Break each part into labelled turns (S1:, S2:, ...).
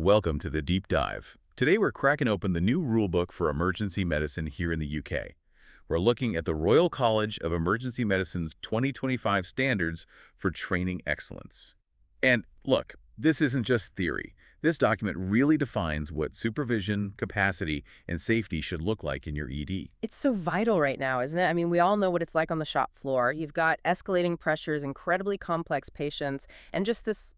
S1: Welcome to the Deep Dive. Today we're cracking open the new rulebook for emergency medicine here in the UK. We're looking at the Royal College of Emergency Medicine's 2025 standards for training excellence. And look, this isn't just theory. This document really defines what supervision, capacity, and safety should look like in your ED.
S2: It's so vital right now, isn't it? I mean, we all know what it's like on the shop floor. You've got escalating pressures, incredibly complex patients, and just this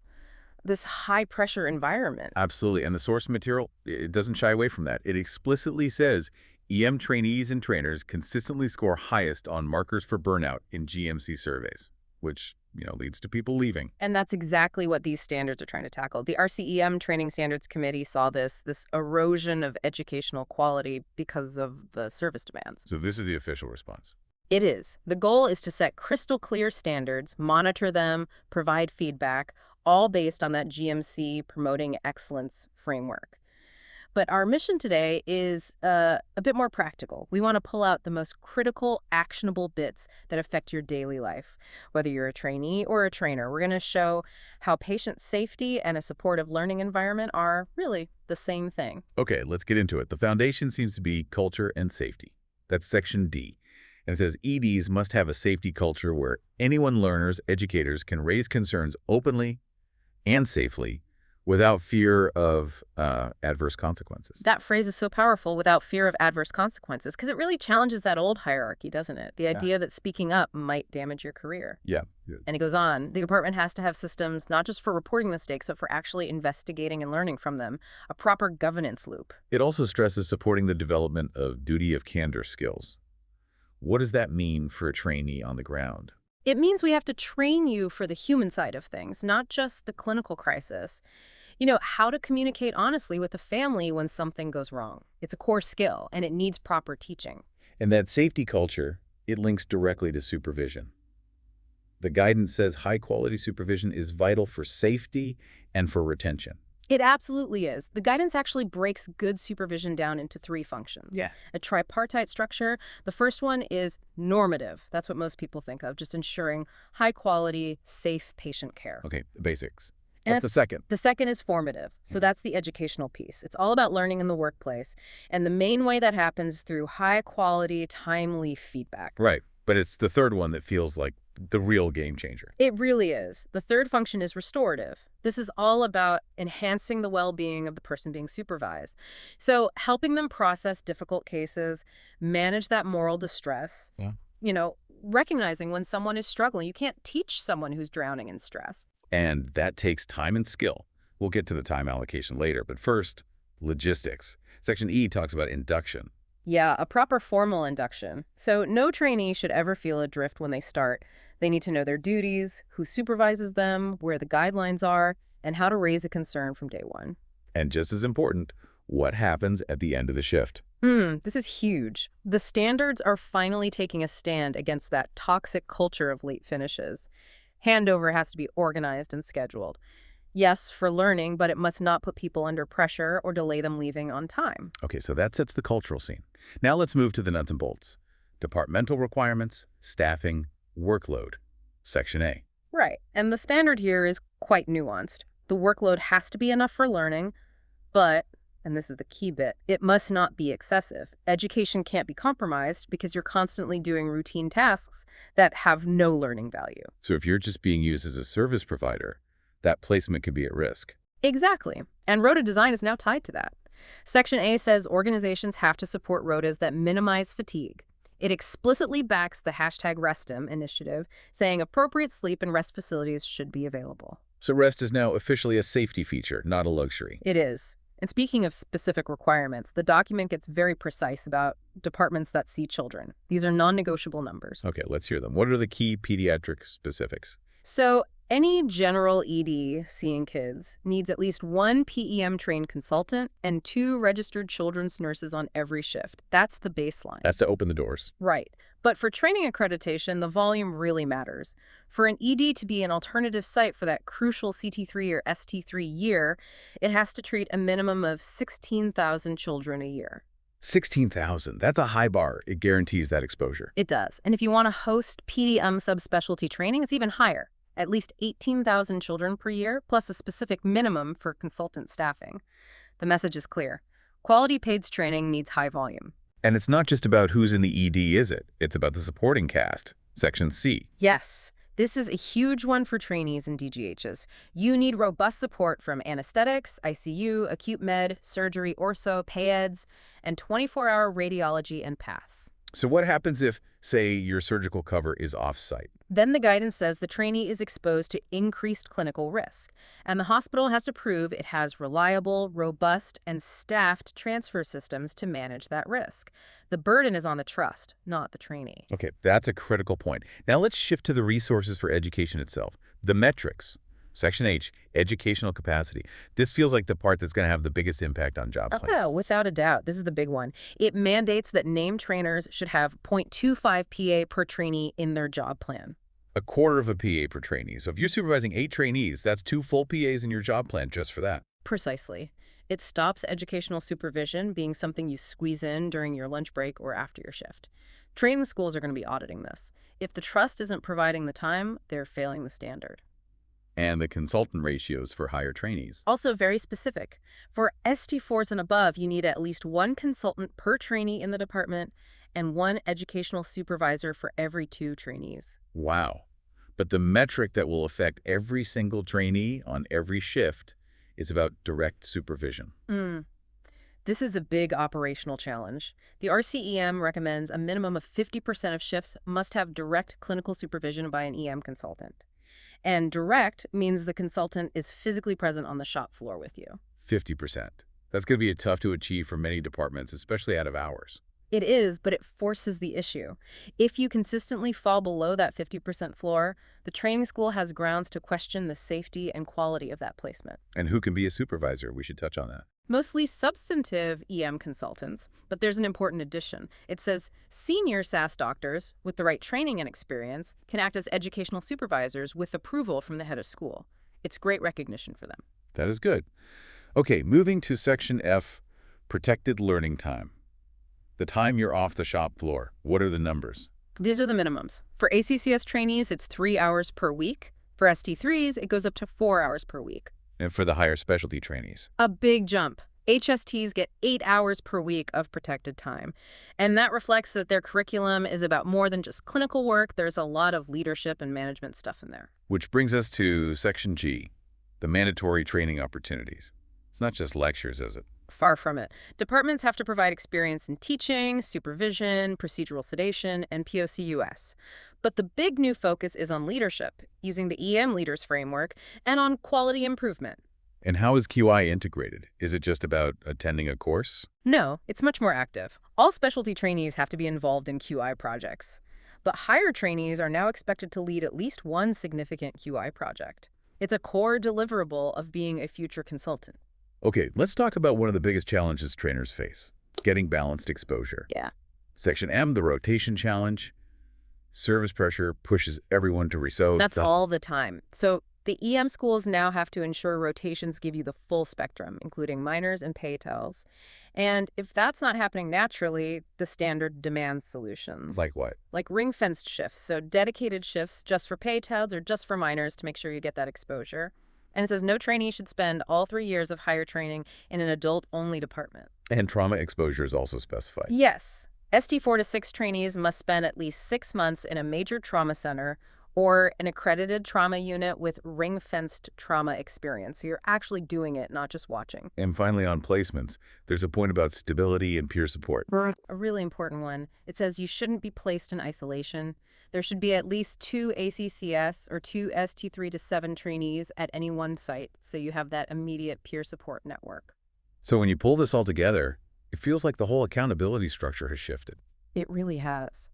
S2: high-pressure environment.
S1: Absolutely, and the source material, it doesn't shy away from that. It explicitly says EM trainees and trainers consistently score highest on markers for burnout in GMC surveys, which leads to people leaving.
S2: And that's exactly what these standards are trying to tackle. The RCEM Training Standards Committee saw this erosion of educational quality because of the service demands.
S1: So this is the official response.
S2: It is. The goal is to set crystal clear standards, monitor them, provide feedback, all based on that GMC promoting excellence framework. But our mission today is a bit more practical. We want to pull out the most critical, actionable bits that affect your daily life. Whether you're a trainee or a trainer, we're going to show how patient safety and a supportive learning environment are really the same thing.
S1: Okay, let's get into it. The foundation seems to be culture and safety. That's section D. And it says EDs must have a safety culture where learners, educators can raise concerns openly and safely without fear of adverse consequences.
S2: That phrase is so powerful, without fear of adverse consequences, because it really challenges that old hierarchy, doesn't it? The idea that speaking up might damage your career.
S1: Yeah.
S2: And it goes on, the department has to have systems not just for reporting mistakes, but for actually investigating and learning from them, a proper governance loop.
S1: It also stresses supporting the development of duty of candor skills. What does that mean for a trainee on the ground?
S2: It means we have to train you for the human side of things, not just the clinical crisis. How to communicate honestly with a family when something goes wrong. It's a core skill, and it needs proper teaching.
S1: And that safety culture, it links directly to supervision. The guidance says high-quality supervision is vital for safety and for retention.
S2: It absolutely is. The guidance actually breaks good supervision down into 3 functions.
S1: Yeah.
S2: A tripartite structure. The first one is normative. That's what most people think of, just ensuring high-quality, safe patient care.
S1: Okay, the basics.
S2: And
S1: What's the second?
S2: The second is formative. So that's the educational piece. It's all about learning in the workplace. And the main way that happens through high-quality, timely feedback.
S1: Right, but it's the third one that feels like the real game changer.
S2: It really is. The third function is restorative. This is all about enhancing the well-being of the person being supervised. So helping them process difficult cases, manage that moral distress, recognizing when someone is struggling. You can't teach someone who's drowning in stress.
S1: And that takes time and skill. We'll get to the time allocation later, but first, logistics. Section E talks about induction.
S2: Yeah, a proper formal induction. So no trainee should ever feel adrift when they start. They need to know their duties, who supervises them, where the guidelines are, and how to raise a concern from day one.
S1: And just as important, what happens at the end of the shift.
S2: This is huge. The standards are finally taking a stand against that toxic culture of late finishes. Handover has to be organized and scheduled. Yes, for learning, but it must not put people under pressure or delay them leaving on time.
S1: Okay, so that sets the cultural scene. Now let's move to the nuts and bolts. Departmental requirements, staffing, workload. Section A.
S2: Right, and the standard here is quite nuanced. The workload has to be enough for learning, but, and this is the key bit, it must not be excessive. Education can't be compromised because you're constantly doing routine tasks that have no learning value.
S1: So if you're just being used as a service provider, that placement could be at risk.
S2: Exactly. And rota design is now tied to that. Section A says organizations have to support rotas that minimize fatigue. It explicitly backs the #RESTEM initiative, saying appropriate sleep and rest facilities should be available.
S1: So rest is now officially a safety feature, not a luxury.
S2: It is. And speaking of specific requirements, the document gets very precise about departments that see children. These are non-negotiable numbers.
S1: Okay, let's hear them. What are the key pediatric specifics?
S2: So any general ED seeing kids needs at least 1 PEM-trained consultant and 2 registered children's nurses on every shift. That's the baseline.
S1: That's to open the doors.
S2: Right. But for training accreditation, the volume really matters. For an ED to be an alternative site for that crucial CT3 or ST3 year, it has to treat a minimum of 16,000 children a year.
S1: 16,000. That's a high bar. It guarantees that exposure.
S2: It does. And if you want to host PDM subspecialty training, it's even higher, at least 18,000 children per year, plus a specific minimum for consultant staffing. The message is clear. Quality PAIDS training needs high volume.
S1: And it's not just about who's in the ED, is it? It's about the supporting cast. Section C.
S2: Yes, this is a huge one for trainees and DGHs. You need robust support from anesthetics, ICU, acute med, surgery, ortho, PAEDS, and 24-hour radiology and PATH.
S1: So what happens if, say, your surgical cover is off-site?
S2: Then the guidance says the trainee is exposed to increased clinical risk, and the hospital has to prove it has reliable, robust, and staffed transfer systems to manage that risk. The burden is on the trust, not the trainee.
S1: Okay, that's a critical point. Now let's shift to the resources for education itself. The metrics. Section H, educational capacity. This feels like the part that's going to have the biggest impact on job plans.
S2: Oh, without a doubt. This is the big one. It mandates that named trainers should have 0.25 PA per trainee in their job plan.
S1: A quarter of a PA per trainee. So if you're supervising 8 trainees, that's 2 full PAs in your job plan just for that.
S2: Precisely. It stops educational supervision being something you squeeze in during your lunch break or after your shift. Training schools are going to be auditing this. If the trust isn't providing the time, they're failing the standard.
S1: And the consultant ratios for higher trainees.
S2: Also very specific. For ST4s and above, you need at least 1 consultant per trainee in the department and 1 educational supervisor for every 2 trainees.
S1: Wow. But the metric that will affect every single trainee on every shift is about direct supervision.
S2: This is a big operational challenge. The RCEM recommends a minimum of 50% of shifts must have direct clinical supervision by an EM consultant. And direct means the consultant is physically present on the shop floor with you.
S1: 50%. That's going to be tough to achieve for many departments, especially out of hours.
S2: It is, but it forces the issue. If you consistently fall below that 50% floor, the training school has grounds to question the safety and quality of that placement.
S1: And who can be a supervisor? We should touch on that.
S2: Mostly substantive EM consultants, but there's an important addition. It says senior SAS doctors with the right training and experience can act as educational supervisors with approval from the head of school. It's great recognition for them.
S1: That is good. Okay, moving to Section F, protected learning time. The time you're off the shop floor. What are the numbers?
S2: These are the minimums. For ACCS trainees, it's 3 hours per week. For ST3s, it goes up to 4 hours per week.
S1: And for the higher specialty trainees?
S2: A big jump. HSTs get 8 hours per week of protected time. And that reflects that their curriculum is about more than just clinical work. There's a lot of leadership and management stuff in there.
S1: Which brings us to Section G, the mandatory training opportunities. It's not just lectures, is it?
S2: Far from it. Departments have to provide experience in teaching, supervision, procedural sedation, and POCUS. But the big new focus is on leadership, using the EM Leaders Framework, and on quality improvement.
S1: And how is QI integrated? Is it just about attending a course?
S2: No, it's much more active. All specialty trainees have to be involved in QI projects. But higher trainees are now expected to lead at least 1 significant QI project. It's a core deliverable of being a future consultant.
S1: Okay, let's talk about one of the biggest challenges trainers face, getting balanced exposure.
S2: Yeah.
S1: Section M, the rotation challenge. Service pressure pushes everyone to reso.
S2: That's all the time. So the EM schools now have to ensure rotations give you the full spectrum, including minors and pay-tels. And if that's not happening naturally, the standard demands solutions.
S1: Like what?
S2: Like ring-fenced shifts, so dedicated shifts just for pay-tels or just for minors to make sure you get that exposure. And it says no trainee should spend all 3 years of higher training in an adult-only department.
S1: And trauma exposure is also specified.
S2: Yes. ST4 to 6 trainees must spend at least 6 months in a major trauma center or an accredited trauma unit with ring-fenced trauma experience. So you're actually doing it, not just watching.
S1: And finally, on placements, there's a point about stability and peer support.
S2: A really important one. It says you shouldn't be placed in isolation. There should be at least 2 ACCS or 2 ST3 to 7 trainees at any one site, so you have that immediate peer support network.
S1: So when you pull this all together, it feels like the whole accountability structure has shifted.
S2: It really has.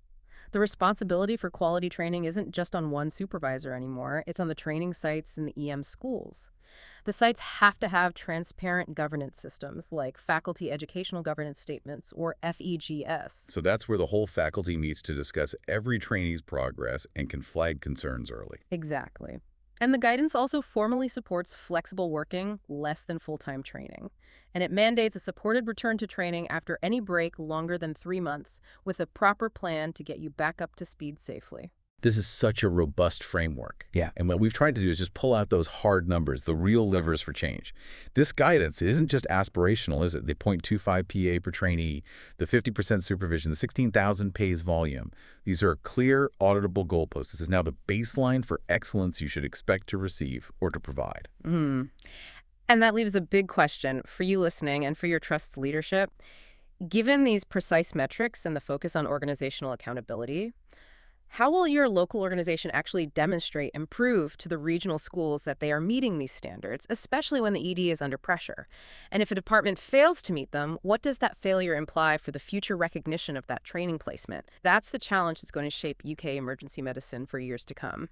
S2: The responsibility for quality training isn't just on one supervisor anymore. It's on the training sites and the EM schools. The sites have to have transparent governance systems like faculty educational governance statements or FEGS.
S1: So that's where the whole faculty meets to discuss every trainee's progress and can flag concerns early.
S2: Exactly. And the guidance also formally supports flexible working, less than full-time training. And it mandates a supported return to training after any break longer than 3 months with a proper plan to get you back up to speed safely.
S1: This is such a robust framework.
S3: Yeah.
S1: And what we've tried to do is just pull out those hard numbers, the real levers for change. This guidance, it isn't just aspirational, is it? The 0.25 PA per trainee, the 50% supervision, the 16,000 pays volume. These are clear, auditable goalposts. This is now the baseline for excellence you should expect to receive or to provide.
S2: Mm. And that leaves a big question for you listening and for your trust's leadership. Given these precise metrics and the focus on organizational accountability, how will your local organization actually demonstrate and prove to the regional schools that they are meeting these standards, especially when the ED is under pressure? And if a department fails to meet them, what does that failure imply for the future recognition of that training placement? That's the challenge that's going to shape UK emergency medicine for years to come.